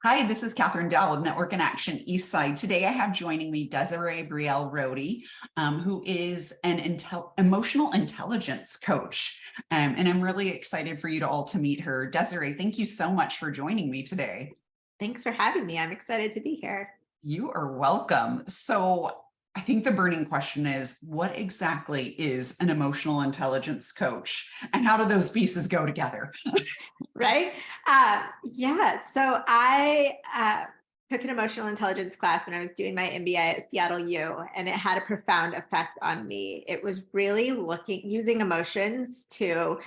Hi, this is Cathryn Dall with Network in Action Eastside. Today I have joining me Desiree Briel Rodi, who is an emotional intelligence coach. And I'm really excited for you to all to meet her. Desiree, thank you so much for joining me today. Thanks for having me. I'm excited to be here. You are welcome. So I think the burning question is, what exactly is an emotional intelligence coach? And how do those pieces go together? Right? So I took an emotional intelligence class when I was doing my MBA at Seattle U, and it had a profound effect on me. It was really using emotions to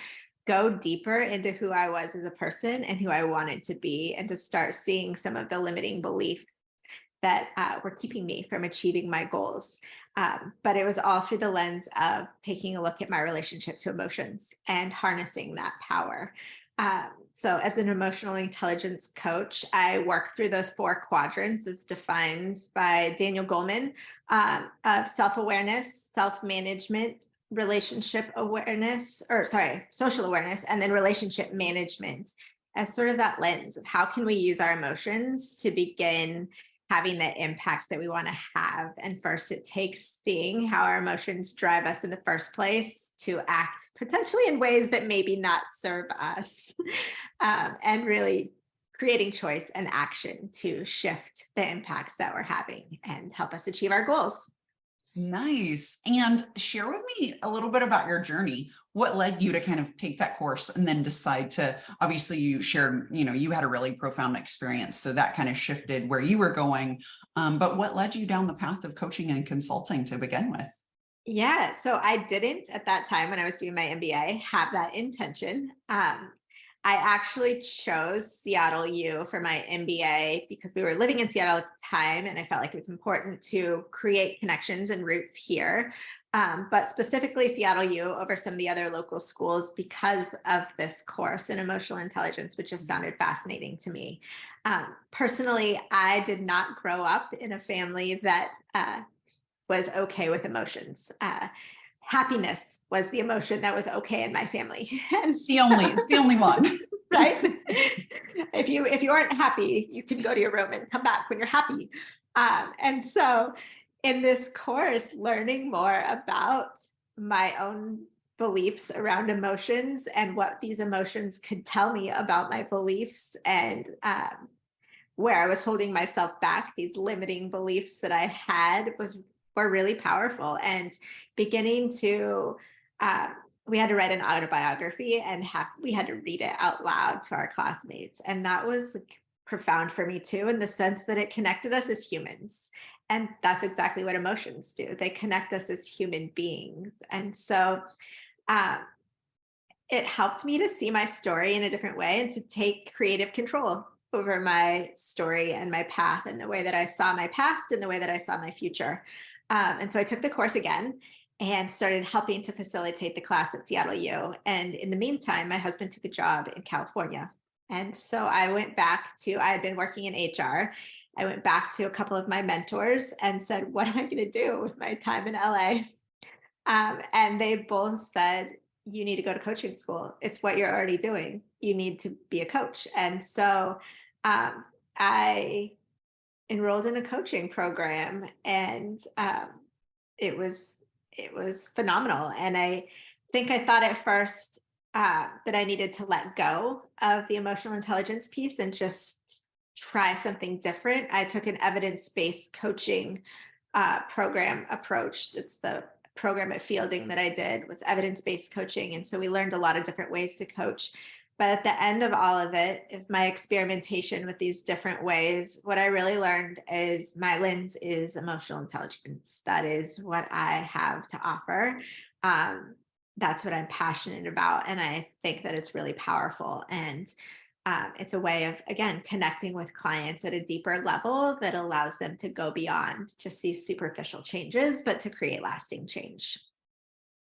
go deeper into who I was as a person and who I wanted to be, and to start seeing some of the limiting beliefs that were keeping me from achieving my goals. But it was all through the lens of taking a look at my relationship to emotions and harnessing that power. So as an emotional intelligence coach, I work through those four quadrants as defined by Daniel Goleman, of self-awareness, self-management, relationship awareness, social awareness, and then relationship management, as sort of that lens of how can we use our emotions to begin having the impacts that we want to have. And first, it takes seeing how our emotions drive us in the first place to act potentially in ways that maybe not serve us, and really creating choice and action to shift the impacts that we're having and help us achieve our goals. Nice. And share with me a little bit about your journey. What led you to kind of take that course and then decide to, obviously you shared, you had a really profound experience. So that kind of shifted where you were going. But what led you down the path of coaching and consulting to begin with? Yeah, so I didn't at that time when I was doing my MBA have that intention. I actually chose Seattle U for my MBA because we were living in Seattle at the time, and I felt like it was important to create connections and roots here. But specifically Seattle U over some of the other local schools because of this course in emotional intelligence, which just sounded fascinating to me. Personally, I did not grow up in a family that was okay with emotions. Happiness was the emotion that was okay in my family. And It's the only one. right? If you aren't happy, you can go to your room and come back when you're happy. And so in this course, learning more about my own beliefs around emotions and what these emotions could tell me about my beliefs, and where I was holding myself back, these limiting beliefs that I had were really powerful. And beginning to we had to write an autobiography, and we had to read it out loud to our classmates. And that was profound for me too, in the sense that it connected us as humans. And that's exactly what emotions do. They connect us as human beings. And so it helped me to see my story in a different way and to take creative control over my story and my path, and the way that I saw my past and the way that I saw my future. And so I took the course again and started helping to facilitate the class at Seattle U. And in the meantime, my husband took a job in California. And so I had been working in HR. I went back to a couple of my mentors and said, what am I going to do with my time in LA? And they both said, you need to go to coaching school. It's what you're already doing. You need to be a coach. And so I enrolled in a coaching program, and it was phenomenal. And I think I thought at first that I needed to let go of the emotional intelligence piece and just try something different. I took an evidence-based coaching program approach. That's the program at Fielding that I did, was evidence-based coaching. And so we learned a lot of different ways to coach. But at the end of all of it, of my experimentation with these different ways, what I really learned is my lens is emotional intelligence. That is what I have to offer. That's what I'm passionate about. And I think that it's really powerful. And it's a way of, again, connecting with clients at a deeper level that allows them to go beyond just these superficial changes, but to create lasting change.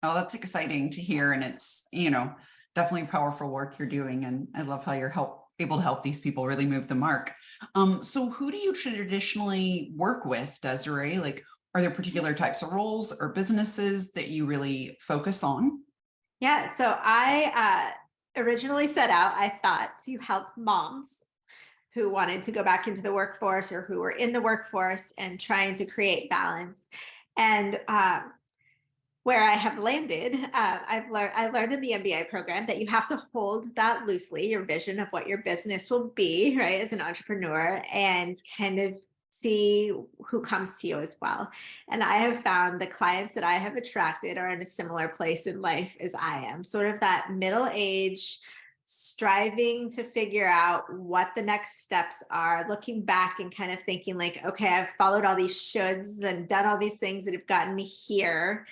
Oh, that's exciting to hear. And it's, definitely powerful work you're doing. And I love how you're able to help these people really move the mark. So who do you traditionally work with, Desiree? Like, are there particular types of roles or businesses that you really focus on? Yeah, so I originally set out, I thought, to help moms who wanted to go back into the workforce or who were in the workforce and trying to create balance. And where I have landed, I learned in the MBA program that you have to hold that loosely, your vision of what your business will be, right, as an entrepreneur, and kind of see who comes to you as well. And I have found the clients that I have attracted are in a similar place in life as I am, sort of that middle age, striving to figure out what the next steps are, looking back and kind of thinking like, okay, I've followed all these shoulds and done all these things that have gotten me here.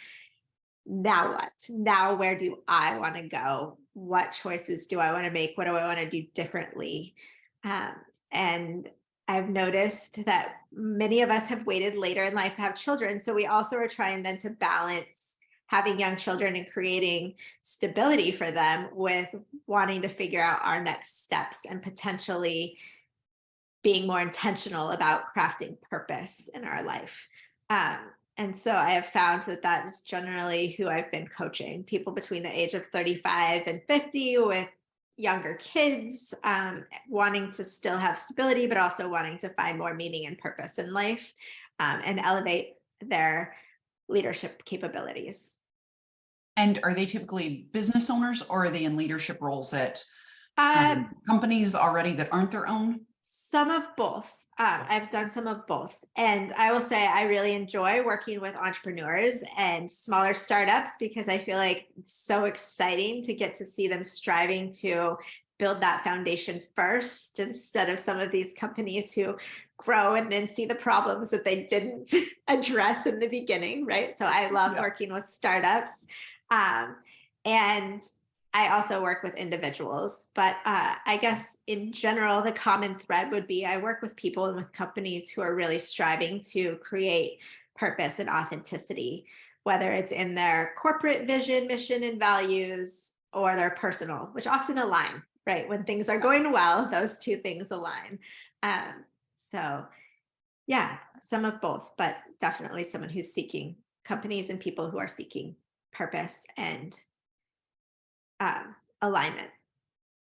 Now what? Now where do I want to go? What choices do I want to make? What do I want to do differently? And I've noticed that many of us have waited later in life to have children. So we also are trying then to balance having young children and creating stability for them with wanting to figure out our next steps and potentially being more intentional about crafting purpose in our life. And so I have found that that's generally who I've been coaching, people between the age of 35 and 50 with younger kids, wanting to still have stability, but also wanting to find more meaning and purpose in life, and elevate their leadership capabilities. And are they typically business owners, or are they in leadership roles at Um, companies already that aren't their own? Some of both. I've done some of both. And I will say I really enjoy working with entrepreneurs and smaller startups because I feel like it's so exciting to get to see them striving to build that foundation first instead of some of these companies who grow and then see the problems that they didn't address in the beginning, right? So I love working with startups. And I also work with individuals, but I guess in general, the common thread would be I work with people and with companies who are really striving to create purpose and authenticity, whether it's in their corporate vision, mission, and values, or their personal, which often align, right? When things are going well, those two things align. So yeah, some of both, but definitely someone who's seeking companies and people who are seeking purpose and alignment.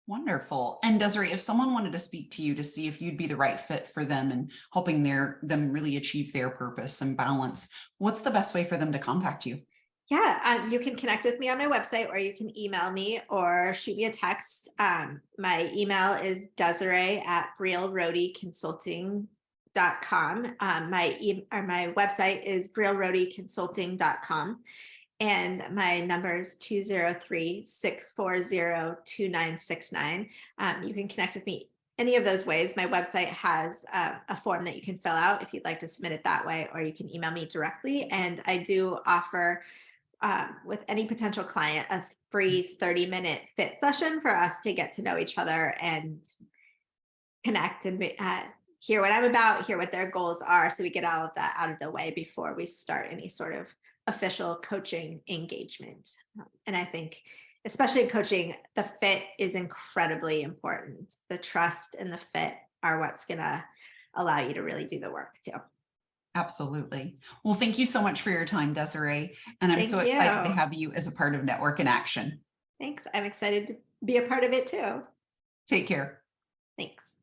Wonderful. And Desiree, if someone wanted to speak to you to see if you'd be the right fit for them and helping them really achieve their purpose and balance, what's the best way for them to contact you? Yeah, you can connect with me on my website, or you can email me or shoot me a text. My email is Desiree@brielrodiconsulting.com. My website is brielrodiconsulting.com. And my number is 203-640-2969. You can connect with me any of those ways. My website has a form that you can fill out if you'd like to submit it that way, or you can email me directly. And I do offer with any potential client a free 30-minute fit session for us to get to know each other and connect and hear what I'm about, hear what their goals are, so we get all of that out of the way before we start any sort of official coaching engagement. And I think, especially in coaching, the fit is incredibly important. The trust and the fit are what's going to allow you to really do the work too. Absolutely. Well, thank you so much for your time, Desiree. And I'm Thank so you. excited to have you as a part of Network in Action. Thanks. I'm excited to be a part of it too. Take care. Thanks.